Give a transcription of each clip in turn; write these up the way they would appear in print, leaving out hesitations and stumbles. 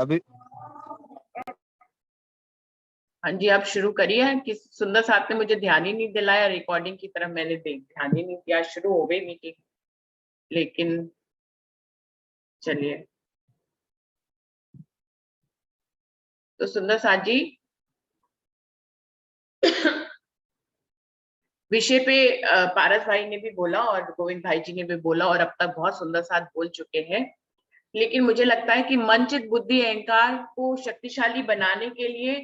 अभी हाँ जी, आप शुरू करिए। कि सुंदर साहब ने मुझे ध्यान ही नहीं दिलाया, रिकॉर्डिंग की तरफ मैंने ध्यान ही नहीं दिया। शुरू हो गई मीटिंग, लेकिन चलिए। तो सुंदर साहब जी विषय पे पारस भाई ने भी बोला और गोविंद भाई जी ने भी बोला, और अब तक बहुत सुंदर साथ बोल चुके हैं। लेकिन मुझे लगता है कि मन चित बुद्धि अहंकार को शक्तिशाली बनाने के लिए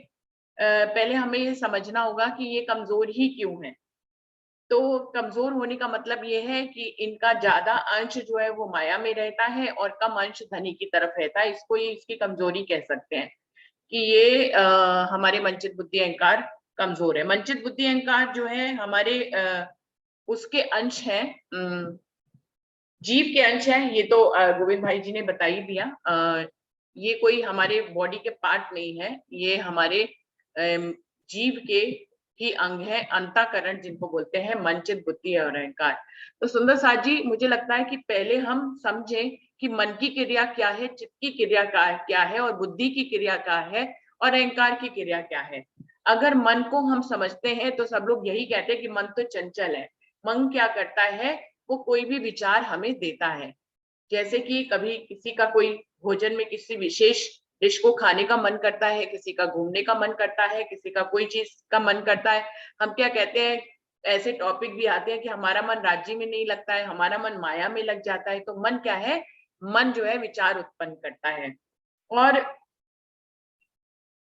पहले हमें ये समझना होगा कि ये कमजोर ही क्यों है। तो कमजोर होने का मतलब ये है कि इनका ज्यादा अंश जो है वो माया में रहता है और कम अंश धनी की तरफ रहता है। इसको ये इसकी कमजोरी कह सकते हैं कि ये हमारे मनचित बुद्धि अहंकार कमजोर है। मनचित बुद्धि अहंकार जो है हमारे उसके अंश हैं, जीव के अंश हैं। ये तो गोविंद भाई जी ने बता ही दिया। ये कोई हमारे बॉडी के पार्ट नहीं है, ये हमारे जीव के ही अंग है, अंतःकरण जिनको बोलते हैं, मनचित बुद्धि और अहंकार। तो सुंदर साथ जी, मुझे लगता है कि पहले हम समझें कि मन की क्रिया क्या है, चित्त की क्रिया क्या है, और बुद्धि की क्रिया क्या है, और अहंकार की क्रिया क्या है। अगर मन को हम समझते हैं तो सब लोग यही कहते हैं कि मन तो चंचल है। मन क्या करता है, वो कोई भी विचार हमें देता है। जैसे कि कभी किसी का कोई भोजन में किसी विशेष डिश को खाने का मन करता है, किसी का घूमने का मन करता है, किसी का कोई चीज का मन करता है। हम क्या कहते हैं, ऐसे टॉपिक भी आते हैं कि हमारा मन राज्य में नहीं लगता है, हमारा मन माया में लग जाता है। तो मन क्या है, मन जो है विचार उत्पन्न करता है, और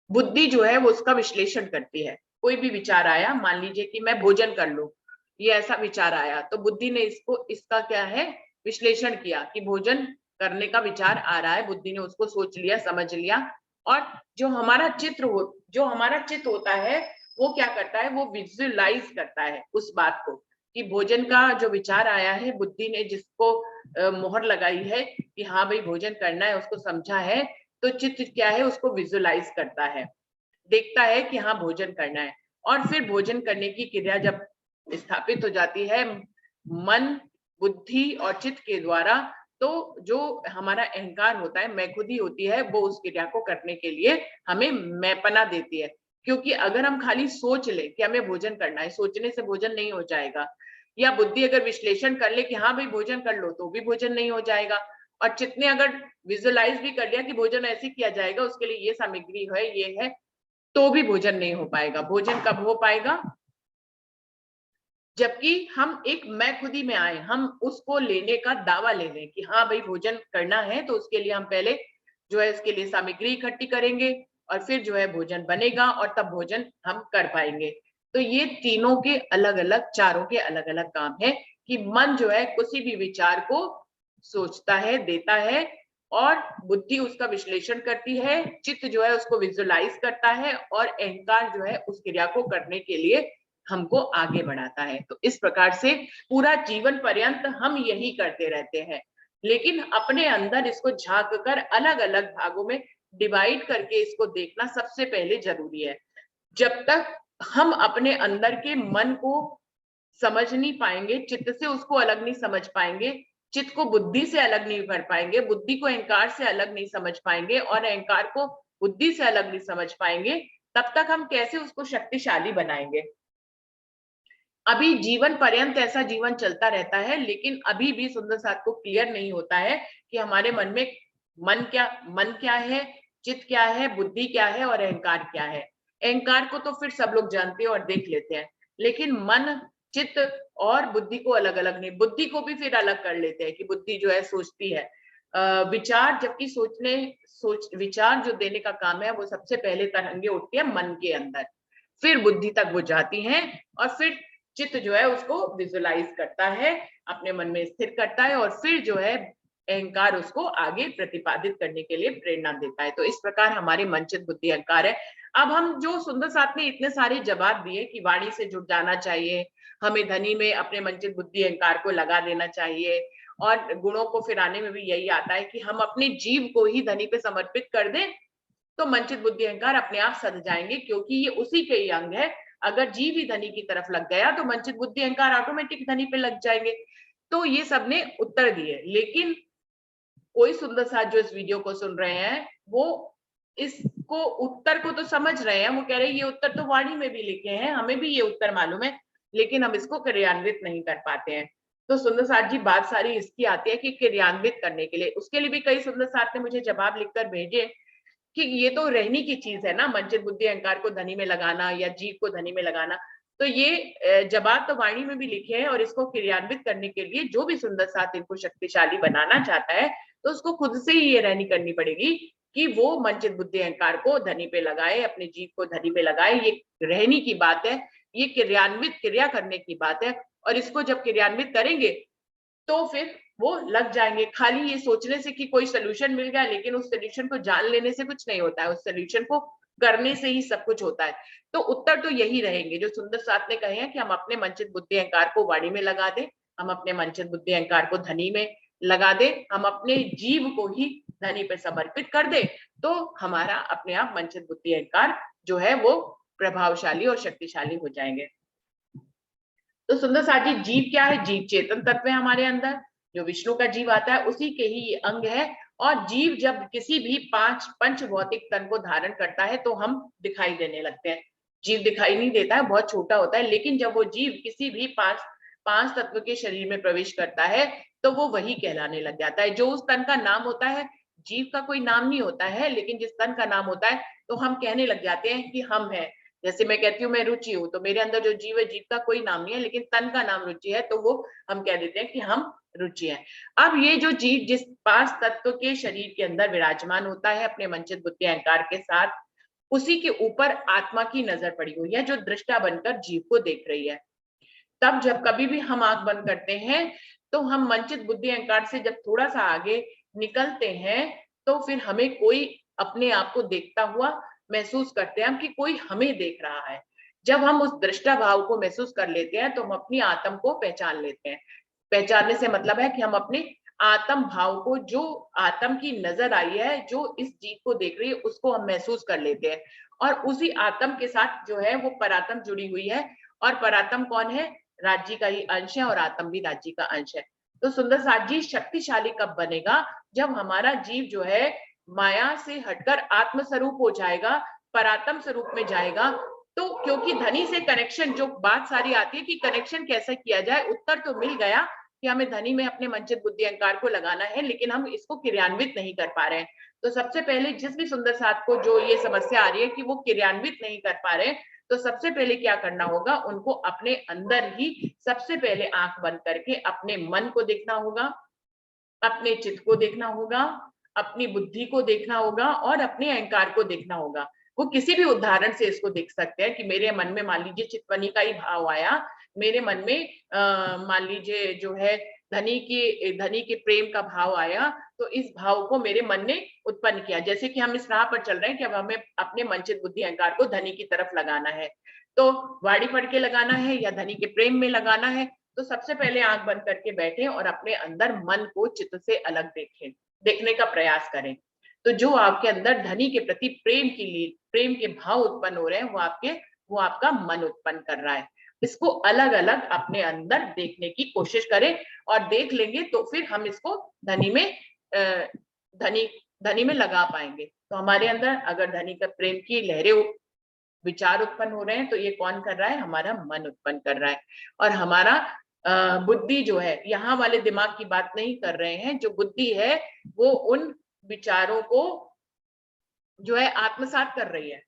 बुद्धि जो है वो उसका विश्लेषण करती है। कोई भी विचार आया, मान लीजिए कि मैं भोजन कर लूं, ये ऐसा विचार आया, तो बुद्धि ने इसका क्या है, विश्लेषण किया कि भोजन करने का विचार आ रहा है। बुद्धि ने उसको सोच लिया, समझ लिया। और जो हमारा चित्त होता है, वो क्या करता है, वो विजुअलाइज करता है उस बात को, कि भोजन का जो विचार आया है, बुद्धि ने जिसको मोहर लगाई है कि हाँ भाई भोजन करना है, उसको समझा है। तो चित्त क्या है, उसको विजुअलाइज करता है, देखता है कि हाँ भोजन करना है। और फिर भोजन करने की क्रिया जब स्थापित हो जाती है मन, बुद्धि और चित्त के द्वारा, तो जो हमारा अहंकार होता है, मैं खुदी होती है, वो उस क्रिया को करने के लिए हमें मैपना देती है। क्योंकि अगर हम खाली सोच ले कि हमें भोजन करना है, सोचने से भोजन नहीं हो जाएगा। या बुद्धि अगर विश्लेषण कर ले कि हाँ भाई भोजन कर लो, तो भी भोजन नहीं हो जाएगा। और चित्त ने अगर विजुअलाइज भी कर लिया कि भोजन ऐसे किया जाएगा, उसके लिए ये सामग्री है, ये है, तो भी भोजन नहीं हो पाएगा। भोजन कब हो पाएगा, जबकि हम एक मैं खुदी में आए, हम उसको लेने का दावा ले लें कि हाँ भाई भोजन करना है, तो उसके लिए हम पहले जो है इसके लिए सामग्री इकट्ठी करेंगे, और फिर जो है भोजन बनेगा, और तब भोजन हम कर पाएंगे। तो ये तीनों के अलग अलग, चारों के अलग अलग काम है कि मन जो है किसी भी विचार को सोचता है, देता है, और बुद्धि उसका विश्लेषण करती है, चित्त जो है उसको विजुअलाइज करता है, और अहंकार जो है उस क्रिया को करने के लिए हमको आगे बढ़ाता है। तो इस प्रकार से पूरा जीवन पर्यंत हम यही करते रहते हैं। लेकिन अपने अंदर इसको झांक कर अलग अलग भागों में डिवाइड करके इसको देखना सबसे पहले जरूरी है। जब तक हम अपने अंदर के मन को समझ नहीं पाएंगे, चित्त से उसको अलग नहीं समझ पाएंगे, चित्त को बुद्धि से अलग नहीं कर पाएंगे, बुद्धि को अहंकार से अलग नहीं समझ पाएंगे, और अहंकार को बुद्धि से अलग नहीं समझ पाएंगे, तब तक हम कैसे उसको शक्तिशाली बनाएंगे। अभी जीवन पर्यंत ऐसा जीवन चलता रहता है, लेकिन अभी भी सुंदर साथ को क्लियर नहीं होता है कि हमारे मन में मन क्या है, चित्त क्या है, बुद्धि क्या है, और अहंकार क्या है। अहंकार को तो फिर सब लोग जानते हैं और देख लेते हैं, लेकिन मन, चित्त और बुद्धि को अलग अलग नहीं। बुद्धि को भी फिर अलग कर लेते हैं कि बुद्धि जो है सोचती है विचार, जबकि विचार जो देने का काम है वो सबसे पहले तरंगे उठती है मन के अंदर, फिर बुद्धि तक वो जाती हैं, और फिर चित्त जो है उसको विजुअलाइज करता है, अपने मन में स्थिर करता है, और फिर जो है अहंकार उसको आगे प्रतिपादित करने के लिए प्रेरणा देता है। तो इस प्रकार हमारे मन, चित्त, बुद्धि, अहंकार है। अब हम जो सुंदर साथ ने इतने सारे जवाब दिए कि वाणी से जुड़ जाना चाहिए, हमें धनी में अपने मन, चित्त, बुद्धि, अहंकार को लगा देना चाहिए, और गुणों को फिराने में भी यही आता है कि हम अपने जीव को ही धनी पे समर्पित कर दें, तो मनचित बुद्धि अहंकार अपने आप सध जाएंगे, क्योंकि ये उसी के ही अंग है। अगर जीव ही धनी की तरफ लग गया तो मनचित बुद्धि अहंकार ऑटोमेटिक धनी पे लग जाएंगे। तो ये सबने उत्तर दिए, लेकिन कोई सुंदर साथ जो इस वीडियो को सुन रहे हैं वो इसको उत्तर को तो समझ रहे हैं, वो कह रहे हैं ये उत्तर तो वाणी में भी लिखे हैं, हमें भी ये उत्तर मालूम है, लेकिन हम इसको क्रियान्वित नहीं कर पाते हैं। तो सुंदर साथ जी बात सारी इसकी आती है कि क्रियान्वित करने के लिए, उसके लिए भी कई सुंदर साथ ने मुझे जवाब लिखकर भेजे कि ये तो रहनी की चीज है ना, मंचित बुद्धि अहंकार को धनी में लगाना या जीव को धनी में लगाना। तो ये जवाब तो वाणी में भी लिखे हैं, और इसको क्रियान्वित करने के लिए जो भी सुंदर साथ इनको शक्तिशाली बनाना चाहता है तो उसको खुद से ही ये रहनी करनी पड़ेगी कि वो मंचित बुद्धि अहंकार को धनी पे लगाए, अपने जीव को धनी पे लगाए। ये रहनी की बात है, ये क्रियान्वित क्रिया करने की बात है, और इसको जब क्रियान्वित करेंगे तो फिर वो लग जाएंगे। खाली ये सोचने से कि कोई सोल्यूशन मिल गया, लेकिन उस सोल्यूशन को जान लेने से कुछ नहीं होता है, उस सोल्यूशन को करने से ही सब कुछ होता है। तो उत्तर तो यही रहेंगे जो सुंदर साथ ने कहे हैं कि हम अपने मंचित बुद्धि अहंकार को वाणी में लगा दें, हम अपने मंचित बुद्धि अहंकार को धनी में लगा दें, हम अपने जीव को ही धनी पे समर्पित कर दें, तो हमारा अपने आप मंचित बुद्धि अहंकार जो है वो प्रभावशाली और शक्तिशाली हो जाएंगे। तो सुंदर साथ जी, जीव क्या है? जीव चेतन तत्व है हमारे अंदर, जो विष्णु का जीव आता है उसी के ही ये अंग है। और जीव जब किसी भी पंच भौतिक तन को धारण करता है तो हम दिखाई देने लगते हैं। जीव दिखाई नहीं देता है, बहुत छोटा होता है, लेकिन जब वो जीव किसी भी पांच तत्व के शरीर में प्रवेश करता है तो वो वही कहलाने लग जाता है। जो उस तन का नाम होता है, जीव का कोई नाम नहीं होता है, लेकिन जिस तन का नाम होता है तो हम कहने लग जाते हैं कि हम हैं। जैसे मैं कहती हूँ मैं रुचि हूँ, तो मेरे अंदर जो जीव है, जीव का कोई नाम नहीं है, लेकिन तन का नाम रुचि है, तो वो हम कह देते हैं कि हम रुचि है। अब ये जो जीव जिस पांच तत्व के शरीर के अंदर विराजमान होता है अपने मंचित बुद्धि अहंकार के साथ, उसी के ऊपर आत्मा की नजर पड़ी हुई है जो दृष्टा बनकर जीव को देख रही है। तब जब कभी भी हम आंख बंद करते हैं तो हम मंचित बुद्धि अहंकार से जब थोड़ा सा आगे निकलते हैं तो फिर हमें कोई अपने आप को देखता हुआ महसूस करते हैं कि कोई हमें देख रहा है। जब हम उस दृष्टा भाव को महसूस कर लेते हैं तो हम अपनी आत्म को पहचान लेते हैं। पहचानने से मतलब है कि हम अपने आत्म भाव को, जो आत्म की नजर आई है, जो इस जीव को देख रही है, उसको हम महसूस कर लेते हैं। और उसी आत्म के साथ जो है वो परात्म जुड़ी हुई है। और परात्म कौन है? राज्य का ही अंश है, और आत्म भी राज्य का अंश है। तो सुंदर साथ जी, शक्तिशाली कब बनेगा? जब हमारा जीव जो है माया से हटकर आत्म स्वरूप हो जाएगा, परात्म स्वरूप में जाएगा। तो क्योंकि धनी से कनेक्शन, जो बात सारी आती है कि कनेक्शन कैसे किया जाए, उत्तर तो मिल गया कि हमें धनी में अपने मंचित बुद्धि अहंकार को लगाना है, लेकिन हम इसको क्रियान्वित नहीं कर पा रहे हैं। तो सबसे पहले जिस भी सुंदर साथ को जो ये समस्या आ रही है कि वो क्रियान्वित नहीं कर पा रहे, तो सबसे पहले क्या करना होगा? उनको अपने अंदर ही सबसे पहले आंख बंद करके अपने मन को देखना होगा, अपने चित्त को देखना होगा, अपनी बुद्धि को देखना होगा, और अपने अहंकार को देखना होगा। वो किसी भी उदाहरण से इसको देख सकते हैं कि मेरे मन में मान लीजिए चितवनी का ही भाव आया, मेरे मन में मान लीजिए जो है धनी के प्रेम का भाव आया, तो इस भाव को मेरे मन ने उत्पन्न किया। जैसे कि हम इस राह पर चल रहे हैं कि अब हमें अपने मंचित बुद्धि अहंकार को धनी की तरफ लगाना है, तो वाड़ी पढ़ के लगाना है या धनी के प्रेम में लगाना है। तो सबसे पहले आंख बंद करके बैठे और अपने अंदर मन को चित्त से अलग देखें, देखने का प्रयास करें। तो जो आपके अंदर धनी के प्रति प्रेम के भाव उत्पन्न हो रहे हैं, वो आपका मन उत्पन्न कर रहा है। इसको अलग अलग अपने अंदर देखने की कोशिश करें, और देख लेंगे तो फिर हम इसको धनी में धनी में लगा पाएंगे। तो हमारे अंदर अगर धनी का प्रेम की लहरें विचार उत्पन्न हो रहे हैं, तो ये कौन कर रहा है? हमारा मन उत्पन्न कर रहा है। और हमारा बुद्धि जो है, यहाँ वाले दिमाग की बात नहीं कर रहे हैं, जो बुद्धि है वो उन विचारों को जो है आत्मसात कर रही है।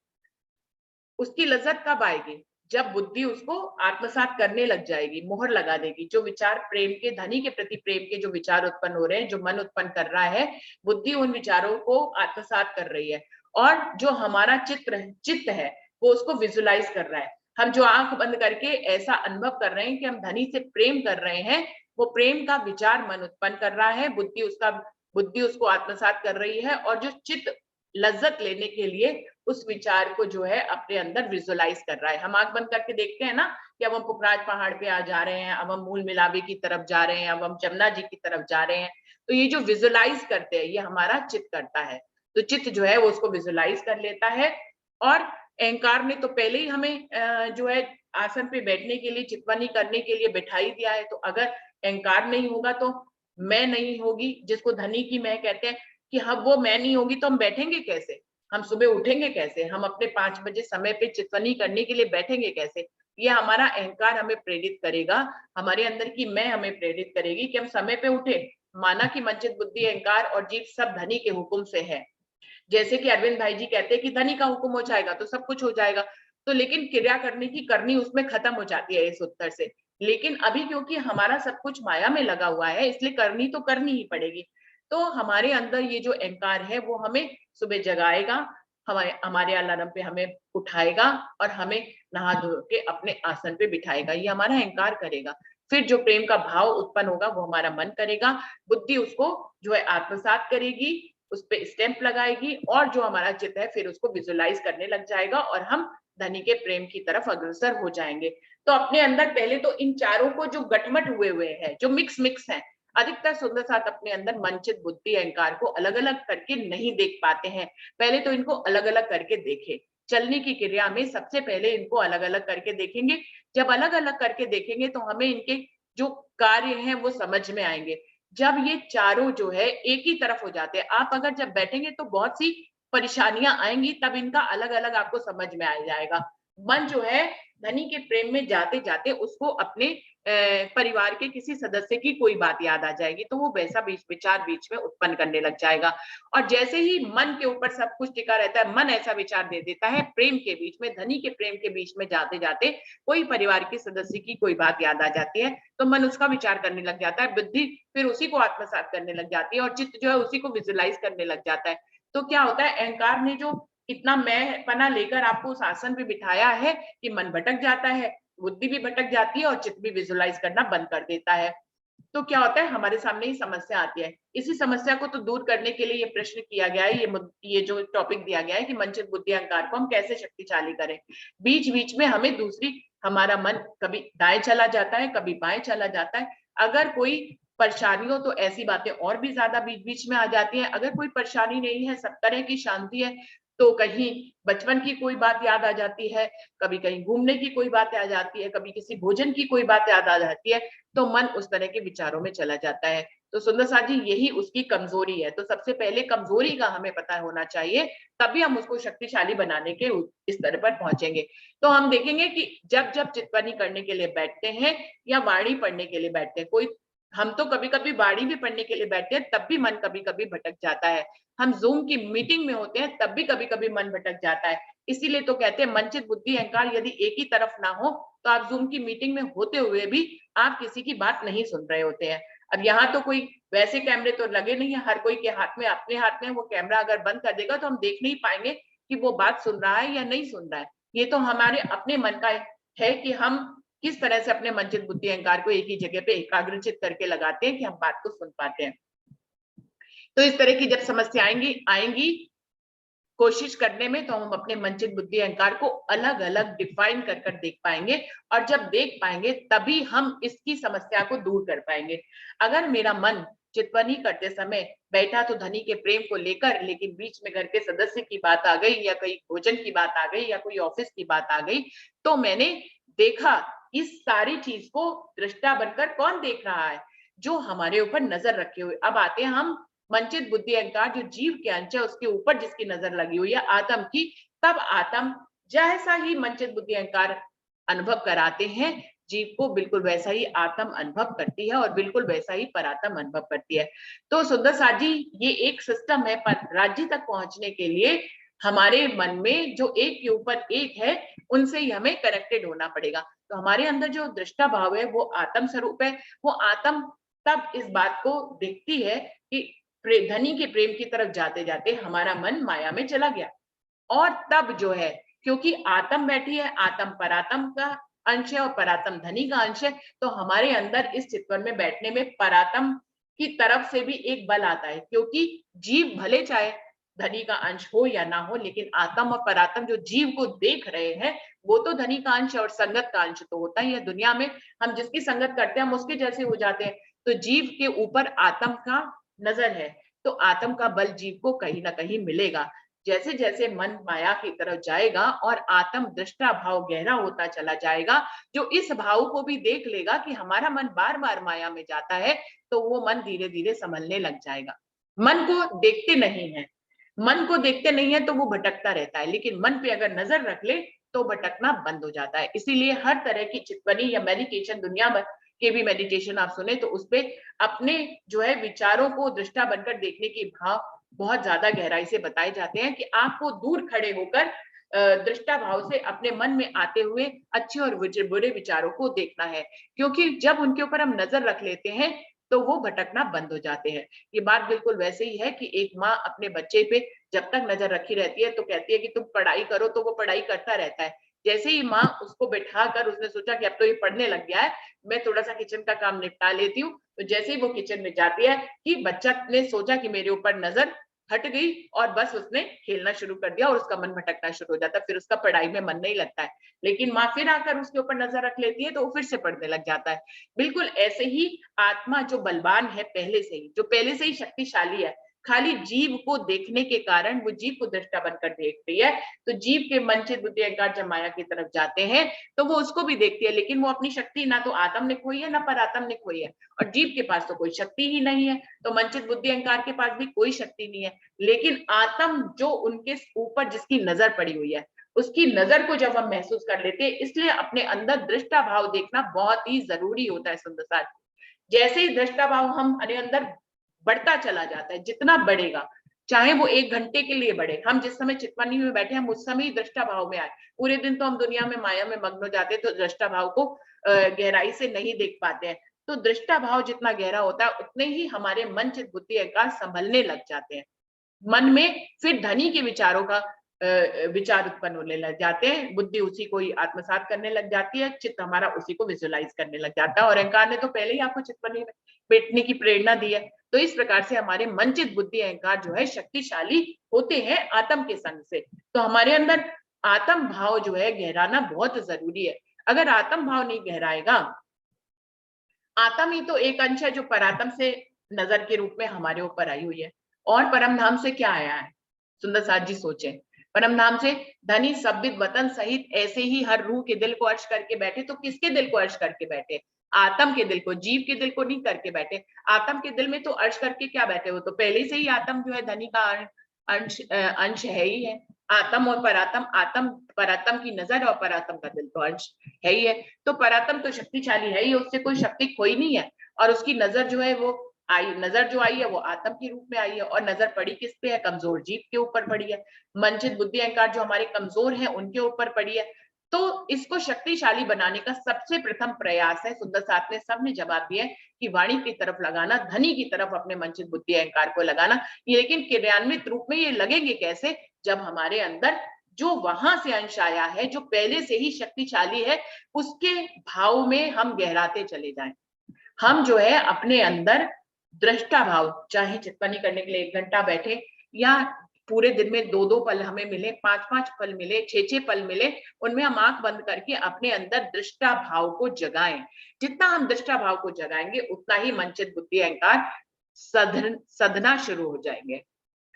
उसकी लज्जत कब आएगी? जब बुद्धि उसको आत्मसात करने लग जाएगी, मोहर लगा देगी। जो विचार प्रेम के, धनी के प्रति प्रेम के जो विचार उत्पन्न हो रहे हैं, जो मन उत्पन्न कर रहा है, बुद्धि उन विचारों को आत्मसात कर रही है। और जो हमारा चित्त है वो उसको विजुलाइज कर रहा है। हम जो आंख बंद करके ऐसा अनुभव कर रहे हैं कि हम धनी से प्रेम कर रहे हैं, वो प्रेम का विचार मन उत्पन्न कर रहा है, बुद्धि उसको आत्मसात कर रही है। और जो चित्त लज्जत लेने के लिए उस विचार को जो है अपने अंदर विजुलाइज कर रहा है। हम आंख बंद करके देखते हैं ना कि अब हम पुखराज पहाड़ पे आ जा रहे हैं, अब हम मूल मिलावे की तरफ जा रहे हैं, अब हम जमुना जी की तरफ जा रहे हैं। तो ये जो विजुलाइज करते हैं, ये हमारा चित्त करता है। तो चित्त जो है वो उसको विजुलाइज कर लेता है। और अहंकार ने तो पहले ही हमें जो है आसन पे बैठने के लिए, चितवनी करने के लिए बैठा ही दिया है। तो अगर अहंकार नहीं होगा तो मैं नहीं होगी, जिसको धनी की मैं कहते हैं, कि हम वो मैं नहीं होगी तो हम बैठेंगे कैसे, हम सुबह उठेंगे कैसे, हम अपने 5 बजे समय पे चितवनी करने के लिए बैठेंगे कैसे। ये हमारा अहंकार हमें प्रेरित करेगा, हमारे अंदर की मैं हमें प्रेरित करेगी कि हम समय पे उठे। माना कि मंचित बुद्धि, अहंकार और जीव सब धनी के हुक्म से है। जैसे कि अरविंद भाई जी कहते हैं कि धनी का हुक्म हो जाएगा तो सब कुछ हो जाएगा, तो लेकिन क्रिया करने की करनी उसमें खत्म हो जाती है इस उत्तर से। लेकिन अभी क्योंकि हमारा सब कुछ माया में लगा हुआ है, इसलिए करनी तो करनी ही पड़ेगी। तो हमारे अंदर ये जो अहंकार है वो हमें सुबह जगाएगा, हमारे हमारे अलार्म पे हमें उठाएगा और हमें नहा धो के अपने आसन पे बिठाएगा, ये हमारा अहंकार करेगा। फिर जो प्रेम का भाव उत्पन्न होगा वो हमारा मन करेगा, बुद्धि उसको जो है आत्मसात करेगी, उस पे स्टैंप लगाएगी और जो हमारा चित्त है फिर उसको विजुअलाइज करने लग जाएगा और हम धनी के प्रेम की तरफ अग्रसर हो जाएंगे। तो अपने अंदर पहले तो इन चारों को जो गटमट हुए हुए हैं, जो मिक्स मिक्स हैं, अधिकतर सुंदर साथ अपने अंदर मनचित बुद्धि अहंकार को अलग अलग करके नहीं देख पाते हैं। पहले तो इनको अलग अलग करके देखें, चलने की क्रिया में सबसे पहले इनको अलग अलग करके देखेंगे। जब अलग अलग करके देखेंगे तो हमें इनके जो कार्य हैं वो समझ में आएंगे। जब ये चारों जो है एक ही तरफ हो जाते हैं, आप अगर जब बैठेंगे तो बहुत सी परेशानियां आएंगी, तब इनका अलग अलग आपको समझ में आ जाएगा। मन जो है धनी के प्रेम में जाते जाते उसको अपने परिवार के किसी सदस्य की कोई बात याद आ जाएगी, तो वो वैसा बीच विचार बीच में उत्पन्न करने लग जाएगा। और जैसे ही मन के ऊपर सब कुछ टिका रहता है, मन ऐसा विचार दे देता है, प्रेम के बीच में, धनी के प्रेम के बीच में जाते जाते कोई परिवार के सदस्य की कोई बात याद आ जाती है, तो मन उसका विचार करने लग जाता है, बुद्धि फिर उसी को आत्मसात करने लग जाती है और चित्त जो है उसी को विजुअलाइज करने लग जाता है। तो क्या होता है, अहंकार ने जो इतना मैं पना लेकर आपको उस आसन पे बिठाया है कि मन भटक जाता है, बुद्धि भी भटक जाती है और चित्त भी विजुअलाइज करना बंद कर देता है। तो क्या होता है, हमारे सामने ही समस्या आती है। इसी समस्या को तो दूर करने के लिए ये प्रश्न किया गया है, ये जो टॉपिक दिया गया है कि मनचित बुद्धि अहंकार को हम कैसे शक्तिशाली करें। बीच बीच में हमें दूसरी, हमारा मन कभी दाएं चला जाता है, कभी बाएं चला जाता है। अगर कोई परेशानी हो तो ऐसी बातें और भी ज्यादा बीच बीच में आ जाती हैं। अगर कोई परेशानी नहीं है, सब तरह की शांति है, तो कहीं बचपन की कोई बात याद आ जाती है, कभी कहीं घूमने की कोई बात आ जाती है, कभी किसी भोजन की कोई बात याद आ जाती है, तो मन उस तरह के विचारों में चला जाता है। तो सुंदर साथ जी यही उसकी कमजोरी है। तो सबसे पहले कमजोरी का हमें पता होना चाहिए, तभी हम उसको शक्तिशाली बनाने के इस स्तर पर पहुंचेंगे। तो हम देखेंगे कि जब जब चितवनी करने के लिए बैठते हैं या वाणी पढ़ने के लिए बैठते हैं, कोई हम तो कभी कभी वाणी भी पढ़ने के लिए बैठते हैं, तब भी मन कभी कभी भटक जाता है। हम जूम की मीटिंग में होते हैं, तब भी कभी कभी मन भटक जाता है। इसीलिए तो कहते हैं मनचित बुद्धि अहंकार यदि एक ही तरफ ना हो तो आप जूम की मीटिंग में होते हुए भी आप किसी की बात नहीं सुन रहे होते हैं। अब यहाँ तो कोई वैसे कैमरे तो लगे नहीं है, हर कोई के हाथ में, अपने हाथ में वो कैमरा अगर बंद कर देगा तो हम देख नहीं पाएंगे कि वो बात सुन रहा है या नहीं सुन रहा है। ये तो हमारे अपने मन का है कि हम किस तरह से अपने मनचित बुद्धि अहंकार को एक ही जगह पे एकाग्रचित करके लगाते हैं कि हम बात को सुन पाते हैं। तो इस तरह की जब समस्या आएंगी आएंगी कोशिश करने में, तो हम अपने मनचित बुद्धि अहंकार को अलग अलग डिफाइन कर कर देख पाएंगे। और जब देख पाएंगे तभी हम इसकी समस्या को दूर कर पाएंगे। अगर मेरा मन चितवनी करते समय बैठा तो धनी के प्रेम को लेकर, लेकिन बीच में घर के सदस्य की बात आ गई या कोई भोजन की बात आ गई या कोई ऑफिस की बात आ गई, तो मैंने देखा इस सारी चीज को दृष्टा बनकर कौन देख रहा है, जो हमारे ऊपर नजर रखे हुए। अब आते हैं हम मनचित बुद्धि अहंकार, जो जीव के अंश है उसके ऊपर जिसकी नजर लगी हुई है आत्म की, तब आत्म जैसा ही मनचित बुद्धि अहंकार अनुभव कराते हैं जीव को, बिल्कुल वैसा ही आत्म अनुभव करती है और बिल्कुल वैसा ही परात्म अनुभव करती है। तो सुंदर साथ जी ये एक सिस्टम है, पर राज्य तक पहुंचने के लिए हमारे मन में जो एक के ऊपर एक है उनसे ही हमें कनेक्टेड होना पड़ेगा। तो हमारे अंदर जो दृष्टा भाव है वो आत्म स्वरूप है। वो आत्म तब इस बात को देखती है कि धनी के प्रेम की तरफ जाते जाते हमारा मन माया में चला गया, और तब जो है क्योंकि आत्म बैठी है, आत्म परात्म का अंश है और परात्म धनी का अंश है, तो हमारे अंदर इस चितवन में बैठने में परात्म की तरफ से भी एक बल आता है। क्योंकि जीव भले चाहे धनी का अंश हो या ना हो, लेकिन आत्म और परात्म जो जीव को देख रहे हैं वो तो धनी का अंश है और संगत का अंश तो होता ही है। दुनिया में हम जिसकी संगत करते हैं हम उसके जैसे हो जाते हैं। तो जीव के ऊपर आत्म का नजर है, तो आत्म का बल जीव को कहीं ना कहीं मिलेगा। जैसे जैसे मन माया की तरफ जाएगा और आत्म दृष्टा भाव गहरा होता चला जाएगा, जो इस भाव को भी देख लेगा कि हमारा मन बार बार माया में जाता है, तो वो मन धीरे धीरे संभलने लग जाएगा। मन को देखते नहीं है, मन को देखते नहीं है तो वो भटकता रहता है, लेकिन मन पे अगर नजर रख ले तो भटकना बंद हो जाता है। इसीलिए हर तरह की चितवनी या मेडिटेशन, दुनिया भर के भी मेडिटेशन आप सुने तो उसपे अपने जो है विचारों को दृष्टा बनकर देखने की भाव बहुत ज्यादा गहराई से बताए जाते हैं कि आपको दूर खड़े होकर दृष्टा भाव से अपने मन में आते हुए अच्छे और बुरे विचारों को देखना है, क्योंकि जब उनके ऊपर हम नजर रख लेते हैं तो वो भटकना बंद हो जाते हैं। ये बात बिल्कुल वैसे ही है कि एक माँ अपने बच्चे पे जब तक नजर रखी रहती है तो कहती है कि तुम पढ़ाई करो, तो वो पढ़ाई करता रहता है। जैसे ही माँ उसको बैठाकर उसने सोचा कि अब तो ये पढ़ने लग गया है, मैं थोड़ा सा किचन का काम निपटा लेती हूँ, तो जैसे ही वो किचन में जाती है कि बच्चा ने सोचा कि मेरे ऊपर नजर हट गई और बस उसने खेलना शुरू कर दिया और उसका मन भटकना शुरू हो जाता है, फिर उसका पढ़ाई में मन नहीं लगता है। लेकिन माँ फिर आकर उसके ऊपर नजर रख लेती है तो वो फिर से पढ़ने लग जाता है। बिल्कुल ऐसे ही आत्मा जो बलवान है पहले से ही, जो पहले से ही शक्तिशाली है, खाली जीव को देखने के कारण वो जीव को दृष्टा बनकर देखती है, तो जीव के मन चित बुद्धि अहंकार जब माया की तरफ जाते हैं तो वो उसको भी देखती है, लेकिन वो अपनी शक्ति ना तो आत्म ने खोई है ना परात्म ने खोई है, और जीव के पास तो कोई शक्ति ही नहीं है, तो मनचित बुद्धि अहंकार के पास भी कोई शक्ति नहीं है। लेकिन आत्म जो उनके ऊपर जिसकी नजर पड़ी हुई है, उसकी नजर को जब हम महसूस कर लेते हैं, इसलिए अपने अंदर दृष्टा भाव देखना बहुत ही जरूरी होता है सुंदर साथ। जैसे ही दृष्टा भाव हमारे अंदर बढ़ता चला जाता है, जितना बढ़ेगा, चाहे वो 1 घंटे के लिए बढ़े, हम जिस समय चितवनी में बैठे हम उस समय ही दृष्टा भाव में आए। पूरे दिन तो हम दुनिया में माया में मग्न हो जाते हैं, तो दृष्टा भाव को गहराई से नहीं देख पाते हैं। तो दृष्टा भाव जितना गहरा होता है उतने ही हमारे मन चित बुद्धि अहंकार संभलने लग जाते हैं। मन में फिर धनी के विचारों का विचार उत्पन्न होने लग जाते हैं, बुद्धि उसी को ही आत्मसात करने लग जाती है, चित्त हमारा उसी को विजुअलाइज करने लग जाता है, और अहंकार ने तो पहले ही आपको चित्तवनी में बैठने की प्रेरणा दी है। तो इस प्रकार से हमारे मनचित बुद्धि अहंकार जो है शक्तिशाली होते हैं आत्म के संग से। तो हमारे अंदर आत्म भाव जो है गहराना बहुत जरूरी है। अगर आत्म भाव नहीं गहराएगा, आत्म ही तो एक अंश है जो परात्म से नजर के रूप में हमारे ऊपर आई हुई है। और परम धाम से क्या आया है? सुंदर साथ जी सोचें, परम धाम से धनी सब्बित वतन सहित ऐसे ही हर रूह के दिल को अर्श करके बैठे, तो किसके दिल को अर्श करके बैठे? आत्म के दिल को, जीव के दिल को नहीं करके बैठे। आत्म के दिल में तो अर्श करके क्या बैठे हो, तो पहले से ही आत्म जो है धनी का अंश है ही है। आत्म और परात्म, आत्म परात्म की नजर और परात्म का दिल तो अंश है ही है। तो परात्म तो शक्तिशाली है ही, उससे कोई शक्ति खोई नहीं है, और उसकी नजर जो है वो आई, नजर जो आई है वो आत्म के रूप में आई है, और नजर पड़ी किस पे है? कमजोर जीव के ऊपर पड़ी है। मनचित बुद्धि अहंकार जो हमारे कमजोर है उनके ऊपर पड़ी है। तो इसको शक्तिशाली बनाने का सबसे प्रथम प्रयास है, सुंदर साथ ने सबने जवाब दिया है कि वाणी की तरफ लगाना, धनी की तरफ अपने मनचित बुद्धि अहंकार को लगाना। लेकिन क्रियान्वित रूप में ये लगेंगे कैसे? जब हमारे अंदर जो वहां से अंश आया है, जो पहले से ही शक्तिशाली है, उसके भाव में हम गहराते चले जाएं। हम जो है अपने अंदर दृष्टा भाव, चाहे चिंतन करने के लिए 1 घंटा बैठे या पूरे दिन में 2-2 पल हमें मिले, 5-5 पल मिले, 6-6 पल मिले, उनमें हम आंख बंद करके अपने अंदर दृष्टा भाव को जगाएं। जितना हम दृष्टा भाव को जगाएंगे उतना ही मनचित बुद्धि अहंकार सधना शुरू हो जाएंगे,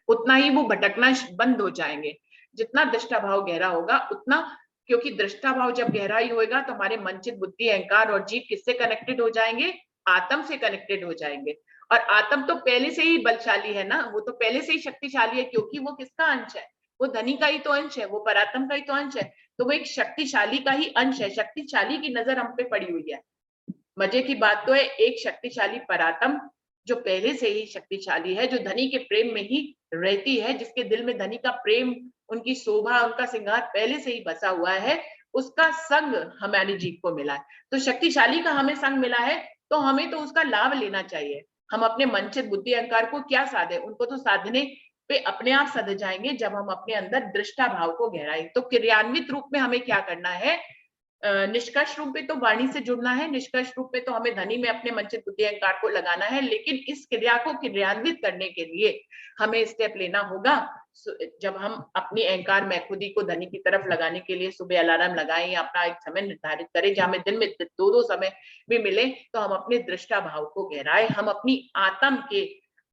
उतना ही वो भटकना बंद हो जाएंगे। जितना दृष्टा भाव गहरा होगा उतना, क्योंकि दृष्टा भाव जब गहरा ही होगा तो हमारे मनचित बुद्धि अहंकार और जीव किससे कनेक्टेड हो जाएंगे? आत्म से कनेक्टेड हो जाएंगे। और आत्म तो पहले से ही बलशाली है ना, वो तो पहले से ही शक्तिशाली है, क्योंकि वो किसका अंश है? वो धनी का ही तो अंश है, वो परात्म का ही तो अंश है, तो वो एक शक्तिशाली का ही अंश है। शक्तिशाली की नजर हम पे पड़ी हुई है। मजे की बात तो है, एक शक्तिशाली परात्म जो पहले से ही शक्तिशाली है, जो धनी के प्रेम में ही रहती है, जिसके दिल में धनी का प्रेम, उनकी शोभा, उनका श्रृंगार पहले से ही बसा हुआ है, उसका संग हमारी जीव को मिला है। तो शक्तिशाली का हमें संग मिला है, तो हमें तो उसका लाभ लेना चाहिए। हम अपने मनचित बुद्धि अहंकार को क्या साधे? उनको तो साधने पे अपने आप सध जाएंगे जब हम अपने अंदर दृष्टा भाव को गहराए। तो क्रियान्वित रूप में हमें क्या करना है? निष्कर्ष रूप में तो वाणी से जुड़ना है, निष्कर्ष रूप में तो हमें धनी में अपने मनचित बुद्धि अहंकार को लगाना है, लेकिन इस क्रिया को क्रियान्वित करने के लिए हमें स्टेप लेना होगा। जब हम अपनी अहंकार में खुदी को धनी की तरफ लगाने के लिए सुबह अलार्म लगाएं या अपना एक समय निर्धारित करें जहां हमें दिन में 2-2 समय भी मिले, तो हम अपने दृष्टा भाव को गहराएं, हम अपनी आत्म के,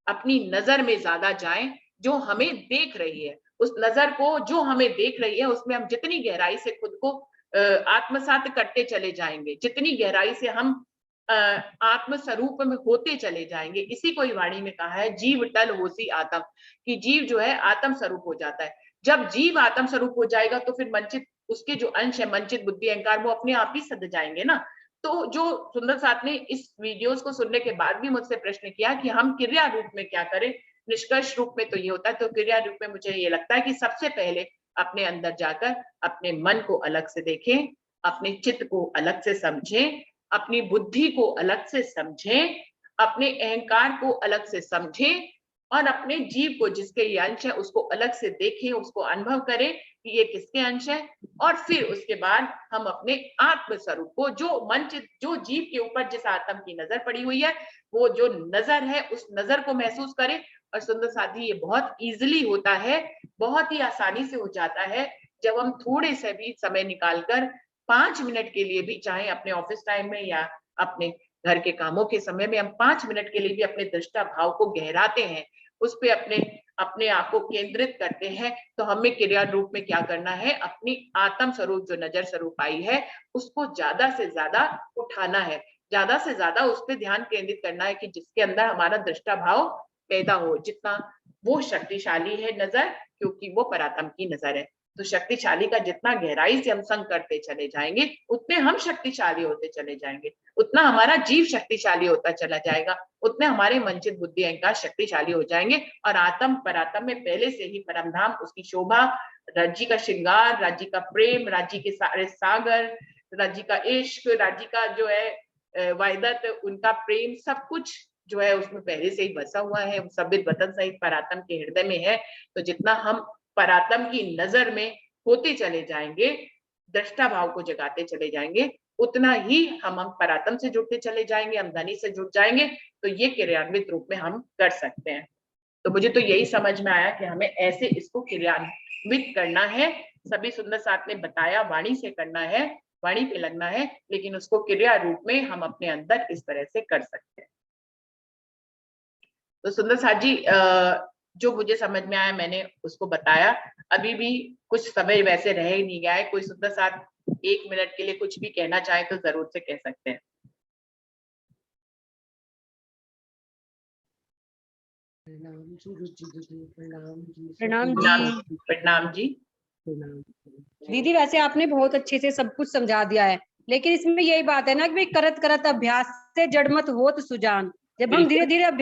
अपनी नजर में ज्यादा जाएं, जो हमें देख रही है, उस नजर को जो हमें देख रही है, उसमें हम जितनी गहराई से खुद को आत्मसात करते चले जाएंगे, जितनी गहराई से हम आत्म स्वरूप में होते चले जाएंगे। इसी को ही वाणी में कहा है, जीव टल होसी आत्म, कि जीव जो है आत्म स्वरूप हो जाता है। जब जीव आत्म स्वरूप हो जाएगा तो फिर मंचित, उसके जो अंश है मंचित बुद्धि अहंकार, वो अपने आप ही सद जाएंगे ना। तो जो सुंदर साथ ने इस वीडियोस को सुनने के बाद भी मुझसे प्रश्न किया कि हम क्रिया रूप में क्या करें, निष्कर्ष रूप में तो ये होता है, तो क्रिया रूप में मुझे ये लगता है कि सबसे पहले अपने अंदर जाकर अपने मन को अलग से देखें, अपने चित्त को अलग से समझें, अपनी बुद्धि को अलग से समझें, अपने अहंकार को अलग से समझें, और अपने जीव को, जिसके ये अंश है, उसको अलग से देखें, उसको अनुभव करें कि ये किसके अंश है। और फिर उसके बाद हम अपने आत्म स्वरूप को, जो मन, जो जीव के ऊपर जिस आत्म की नजर पड़ी हुई है, वो जो नजर है, उस नजर को महसूस करें। और सुंदर साथी, ये बहुत इजीली होता है, बहुत ही आसानी से हो जाता है, जब हम थोड़े से भी समय निकालकर 5 मिनट के लिए भी, चाहे अपने ऑफिस टाइम में या अपने घर के कामों के समय में, हम 5 मिनट के लिए भी अपने दृष्टा भाव को गहराते हैं, उस पे अपने अपने आप को केंद्रित करते हैं। तो हमें क्रिया रूप में क्या करना है, अपनी आत्म स्वरूप जो नजर स्वरूप आई है, उसको ज्यादा से ज्यादा उठाना है, ज्यादा से ज्यादा उस पर ध्यान केंद्रित करना है, कि जिसके अंदर हमारा दृष्टा भाव पैदा हो। जितना वो शक्तिशाली है नजर, क्योंकि वो परात्म की नजर है, तो शक्तिशाली का जितना गहराई से हम संग करते चले जाएंगे, उतने हम शक्तिशाली होते चले जाएंगे, उतना हमारा जीव शक्तिशाली होता चला जाएगा, उतने हमारे मनचित बुद्धि अहंकार शक्तिशाली हो जाएंगे। और आत्म परात्म में पहले से ही परम धाम, उसकी शोभा, राज्य का श्रृंगार, राज्य का प्रेम, राज्य के सारे सागर, राज्य का इश्क, राज्य का जो है वायदत, उनका प्रेम, सब कुछ जो है उसमें पहले से ही बसा हुआ है, सबित वतन सहित परात्म के हृदय में है। तो जितना हम परात्म की नजर में होते चले जाएंगे, दृष्टा भाव को जगाते चले जाएंगे, उतना ही हम परात्म से जुड़ते चले जाएंगे, हम धनी से जुड़ जाएंगे। तो ये क्रियान्वित रूप में हम कर सकते हैं। तो मुझे तो यही समझ में आया कि हमें ऐसे इसको क्रियान्वित करना है। सभी सुंदर साथ ने बताया, वाणी से करना है, वाणी पे लगना है, लेकिन उसको क्रिया रूप में हम अपने अंदर इस तरह से कर सकते हैं। तो सुंदर साथ जी, जो मुझे समझ में आया मैंने उसको बताया। अभी भी कुछ समय वैसे रह ही नहीं गया है, कोई सुंदर साथ 1 मिनट के लिए कुछ भी कहना चाहे तो जरूर से कह सकते हैं। प्रणाम जी। दीदी, वैसे आपने बहुत अच्छे से सब कुछ समझा दिया है, लेकिन इसमें यही बात है ना कि करत करत अभ्यास से जड़मत होत सुजान। जब हम धीरे धीरे अभ्यास